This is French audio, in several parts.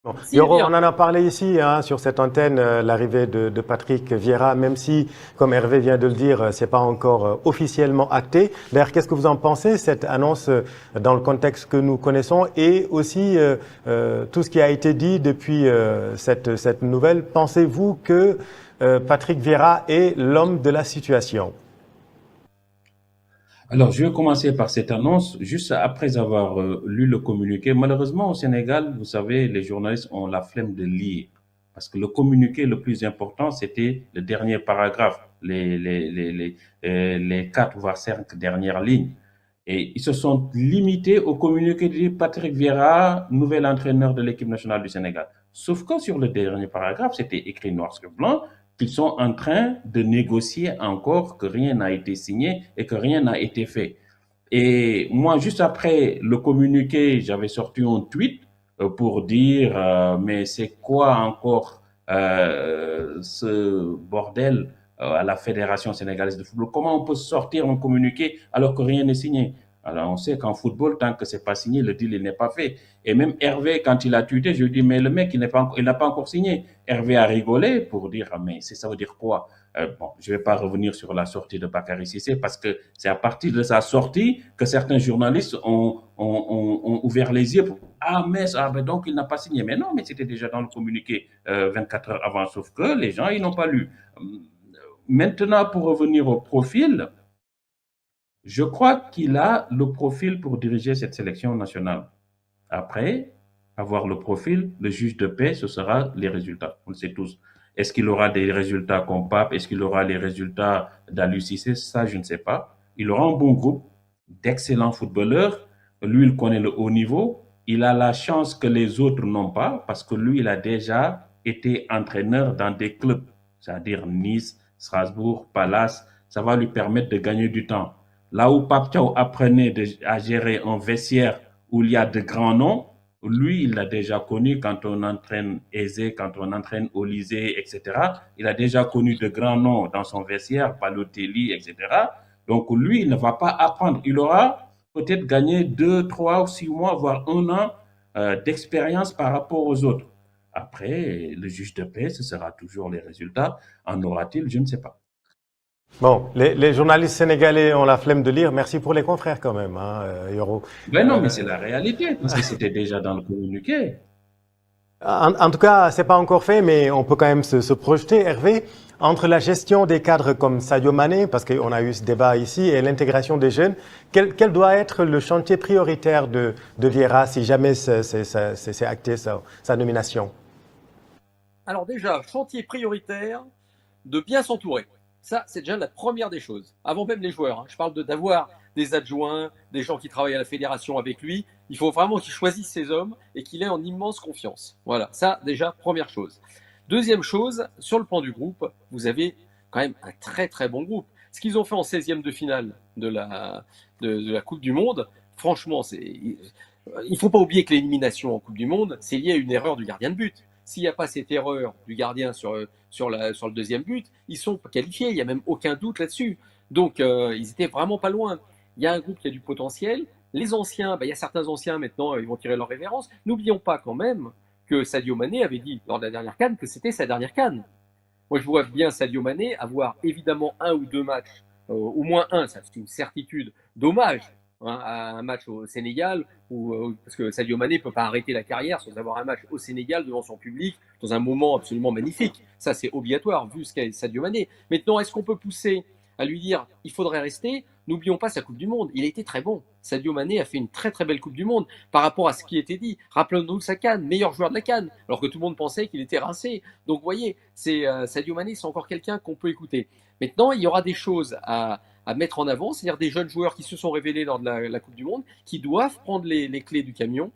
Bon, Si, Yoro, on bien. en a parlé ici hein, sur cette antenne, l'arrivée de Patrick Vieira, même si, comme Hervé vient de le dire, c'est pas encore officiellement acté. D'ailleurs, qu'est-ce que vous en pensez, cette annonce dans le contexte que nous connaissons et aussi tout ce qui a été dit depuis cette nouvelle? Pensez-vous que Patrick Vieira est l'homme de la situation? Alors, je vais commencer par cette annonce, juste après avoir lu le communiqué. Malheureusement, au Sénégal, vous savez, les journalistes ont la flemme de lire. Parce que le communiqué le plus important, c'était le dernier paragraphe, les 4 voire 5 dernières lignes. Et ils se sont limités au communiqué de Patrick Vieira, nouvel entraîneur de l'équipe nationale du Sénégal. Sauf que sur le dernier paragraphe, c'était écrit noir sur blanc qu'ils sont en train de négocier encore, que rien n'a été signé et que rien n'a été fait. Et moi, juste après le communiqué, j'avais sorti un tweet pour dire, mais c'est quoi encore ce bordel à la Fédération sénégalaise de football? Comment on peut sortir un communiqué alors que rien n'est signé? Alors, on sait qu'en football, tant que c'est pas signé, le deal n'est pas fait. Et même Hervé, quand il a tweeté, je lui dis, mais le mec, il n'a pas encore signé. Hervé a rigolé pour dire, mais ça veut dire quoi? Bon, je ne vais pas revenir sur la sortie de Bakary Cissé parce que c'est à partir de sa sortie que certains journalistes ont ouvert les yeux pour ah, mais donc il n'a pas signé. Mais non, mais c'était déjà dans le communiqué 24 heures avant, sauf que les gens, ils n'ont pas lu. Maintenant, pour revenir au profil, je crois qu'il a le profil pour diriger cette sélection nationale. Après avoir le profil, le juge de paix, ce sera les résultats. On le sait tous. Est-ce qu'il aura des résultats comme Pape? Est-ce qu'il aura les résultats d'Alucissé? Ça, je ne sais pas. Il aura un bon groupe d'excellents footballeurs. Lui, il connaît le haut niveau. Il a la chance que les autres n'ont pas parce que lui, il a déjà été entraîneur dans des clubs, c'est-à-dire Nice, Strasbourg, Palace. Ça va lui permettre de gagner du temps. Là où Pape Thiaw apprenait à gérer un vestiaire où il y a de grands noms, lui, il l'a déjà connu quand on entraîne Aizé, quand on entraîne Olysée, etc. Il a déjà connu de grands noms dans son vestiaire, Balotelli, etc. Donc lui, il ne va pas apprendre. Il aura peut-être gagné 2, 3 ou 6 mois, voire un an d'expérience par rapport aux autres. Après, le juge de paix, ce sera toujours les résultats. En aura-t-il? Je ne sais pas. Bon, les journalistes sénégalais ont la flemme de lire. Merci pour les confrères quand même, hein, Yoro. Ben non, mais c'est la réalité, parce que c'était déjà dans le communiqué. En tout cas, c'est pas encore fait, mais on peut quand même se projeter, Hervé, entre la gestion des cadres comme Sadio Mané, parce qu'on a eu ce débat ici, et l'intégration des jeunes. Quel doit être le chantier prioritaire de Vieira si jamais c'est acté sa nomination? Alors déjà, chantier prioritaire, de bien s'entourer. Ça, c'est déjà la première des choses. Avant même les joueurs, hein. Je parle d'avoir des adjoints, des gens qui travaillent à la fédération avec lui. Il faut vraiment qu'il choisisse ses hommes et qu'il ait en immense confiance. Voilà, ça déjà, première chose. Deuxième chose, sur le plan du groupe, vous avez quand même un très très bon groupe. Ce qu'ils ont fait en 16e de finale de la Coupe du Monde, franchement, il ne faut pas oublier que l'élimination en Coupe du Monde, c'est lié à une erreur du gardien de but. S'il n'y a pas cette erreur du gardien sur le deuxième but, ils sont qualifiés, il n'y a même aucun doute là-dessus. Donc, ils étaient vraiment pas loin. Il y a un groupe qui a du potentiel. Les anciens, il y a certains anciens maintenant, ils vont tirer leur révérence. N'oublions pas quand même que Sadio Mané avait dit lors de la dernière CAN que c'était sa dernière CAN. Moi, je vois bien Sadio Mané avoir évidemment un ou deux matchs, au moins un, ça c'est une certitude, dommage hein, à un match au Sénégal, parce que Sadio Mané ne peut pas arrêter la carrière sans avoir un match au Sénégal devant son public, dans un moment absolument magnifique. Ça, c'est obligatoire, vu ce qu'est Sadio Mané. Maintenant, est-ce qu'on peut pousser à lui dire il faudrait rester? N'oublions pas sa Coupe du Monde. Il a été très bon. Sadio Mané a fait une très très belle Coupe du Monde par rapport à ce qui était dit. Rappelons-nous sa canne, meilleur joueur de la canne, alors que tout le monde pensait qu'il était rincé. Donc, vous voyez, Sadio Mané, c'est encore quelqu'un qu'on peut écouter. Maintenant, il y aura des choses à mettre en avant, c'est-à-dire des jeunes joueurs qui se sont révélés lors de la Coupe du Monde, qui doivent prendre les clés du camion.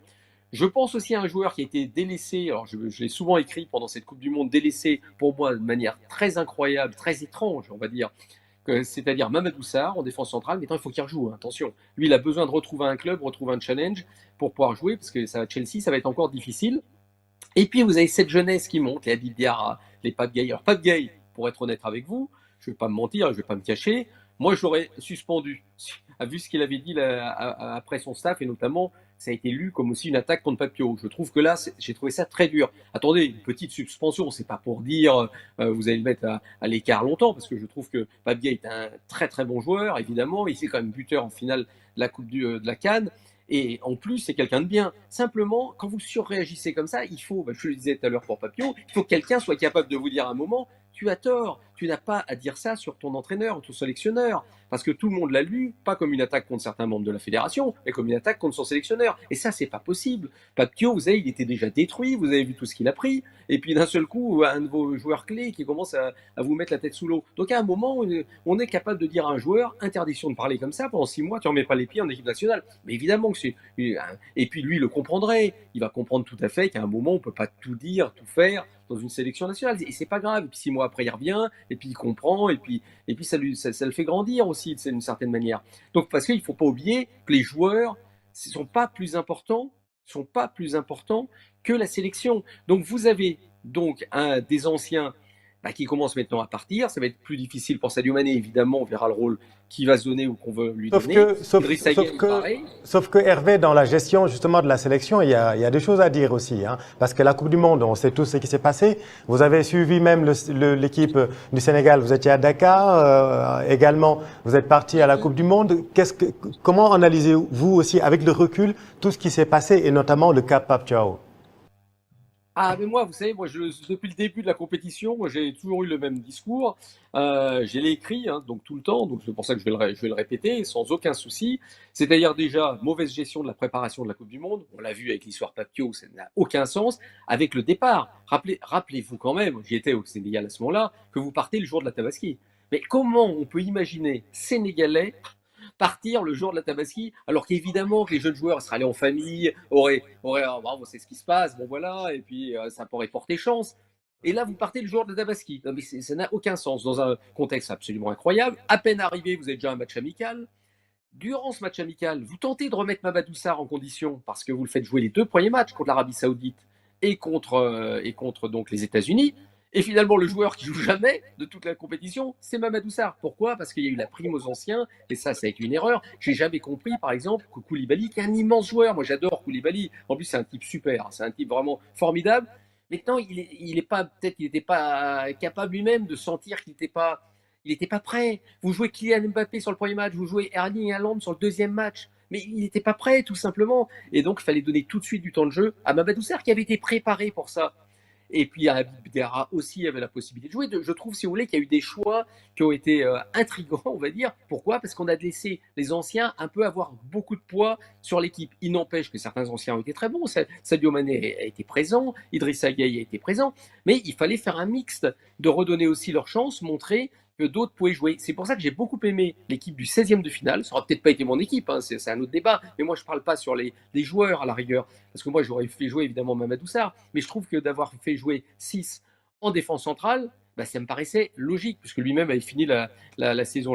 Je pense aussi à un joueur qui a été délaissé, alors je l'ai souvent écrit pendant cette Coupe du Monde, délaissé pour moi de manière très incroyable, très étrange, on va dire, c'est-à-dire Mamadou Sarr en défense centrale. Maintenant, il faut qu'il rejoue, hein, attention. Lui, il a besoin de retrouver un club, retrouver un challenge pour pouvoir jouer, parce que ça, Chelsea, ça va être encore difficile. Et puis, vous avez cette jeunesse qui monte, les Habib Diarra, les Pape Gueye. Alors, Pape Gueye, pour être honnête avec vous, je ne vais pas me mentir, je ne vais pas me cacher, moi, j'aurais suspendu, vu ce qu'il avait dit là, après son staff, et notamment ça a été lu comme aussi une attaque contre Papio. Je trouve que là, j'ai trouvé ça très dur. Attendez, une petite suspension, c'est pas pour dire vous allez le mettre à l'écart longtemps, parce que je trouve que Pabia est un très très bon joueur, évidemment. Il est quand même buteur en finale de la Coupe de la CAN. Et en plus, c'est quelqu'un de bien. Simplement, quand vous surréagissez comme ça, il faut, je le disais tout à l'heure pour Papio, il faut que quelqu'un soit capable de vous dire à un moment, tu as tort, tu n'as pas à dire ça sur ton entraîneur ou ton sélectionneur. Parce que tout le monde l'a lu, pas comme une attaque contre certains membres de la fédération, mais comme une attaque contre son sélectionneur. Et ça, c'est pas possible. Papio, vous savez, il était déjà détruit, vous avez vu tout ce qu'il a pris. Et puis d'un seul coup, un de vos joueurs clés qui commence à vous mettre la tête sous l'eau. Donc à un moment, on est capable de dire à un joueur, interdiction de parler comme ça, pendant 6 mois, tu n'en mets pas les pieds en équipe nationale. Mais évidemment que c'est... Et puis lui, il le comprendrait. Il va comprendre tout à fait qu'à un moment, on ne peut pas tout dire, tout faire dans une sélection nationale. Et c'est pas grave. Et puis 6 mois après, il revient, et puis il comprend, et puis ça le fait grandir aussi, d'une certaine manière. Donc, parce qu'il ne faut pas oublier que les joueurs ne sont pas plus importants que la sélection. Donc, vous avez donc des anciens qui commencent maintenant à partir. Ça va être plus difficile pour Sadio Mané, évidemment. On verra le rôle qui va se donner ou qu'on veut lui donner. Sauf que Hervé, dans la gestion justement de la sélection, il y a des choses à dire aussi. Parce que la Coupe du Monde, on sait tous ce qui s'est passé. Vous avez suivi même l'équipe du Sénégal. Vous étiez à Dakar. Également, vous êtes parti à la Coupe du Monde. Comment analysez-vous aussi, avec le recul, tout ce qui s'est passé et notamment le cas Pape Thiaw? Ah, mais moi, vous savez, depuis le début de la compétition, moi, j'ai toujours eu le même discours. Je l'ai écrit, donc tout le temps, donc c'est pour ça que je vais le répéter, sans aucun souci. C'est-à-dire déjà, mauvaise gestion de la préparation de la Coupe du Monde. On l'a vu avec l'histoire Papio, ça n'a aucun sens. Avec le départ, rappelez-vous quand même, j'y étais au Sénégal à ce moment-là, que vous partez le jour de la Tabaski. Mais comment on peut imaginer Sénégalais partir le jour de la Tabaski, alors qu'évidemment que les jeunes joueurs seraient allés en famille, auraient bravo, c'est ce qui se passe, bon voilà, et puis ça pourrait porter chance. Et là, vous partez le jour de la Tabaski. Non, mais ça n'a aucun sens. Dans un contexte absolument incroyable, à peine arrivé, vous avez déjà un match amical. Durant ce match amical, vous tentez de remettre Mamadou Sarr en condition parce que vous le faites jouer les 2 premiers matchs contre l'Arabie Saoudite et contre donc les États-Unis. Et finalement, le joueur qui joue jamais de toute la compétition, c'est Mamadou Sarr. Pourquoi? Parce qu'il y a eu la prime aux anciens, et ça a été une erreur. J'ai jamais compris, par exemple, que Koulibaly, qui est un immense joueur, moi j'adore Koulibaly, en plus c'est un type super, c'est un type vraiment formidable. Maintenant, il n'était pas capable lui-même de sentir qu'il n'était pas prêt. Vous jouez Kylian Mbappé sur le premier match, vous jouez Erling Haaland sur le deuxième match. Mais il n'était pas prêt, tout simplement. Et donc, il fallait donner tout de suite du temps de jeu à Mamadou Sarr, qui avait été préparé pour ça. Et puis Habib Diarra aussi avait la possibilité de jouer. Je trouve, si vous voulez, qu'il y a eu des choix qui ont été intrigants, on va dire. Pourquoi? Parce qu'on a laissé les anciens un peu avoir beaucoup de poids sur l'équipe. Il n'empêche que certains anciens ont été très bons. Sadio Mané a été présent, Idrissa Gueye a été présent, mais il fallait faire un mixte, de redonner aussi leur chance, montrer que d'autres pouvaient jouer. C'est pour ça que j'ai beaucoup aimé l'équipe du 16e de finale. Ça n'aura peut-être pas été mon équipe, c'est un autre débat, mais moi je ne parle pas sur les joueurs à la rigueur, parce que moi j'aurais fait jouer évidemment Mamadou Sarr, mais je trouve que d'avoir fait jouer 6 en défense centrale, ça me paraissait logique, puisque lui-même avait fini la saison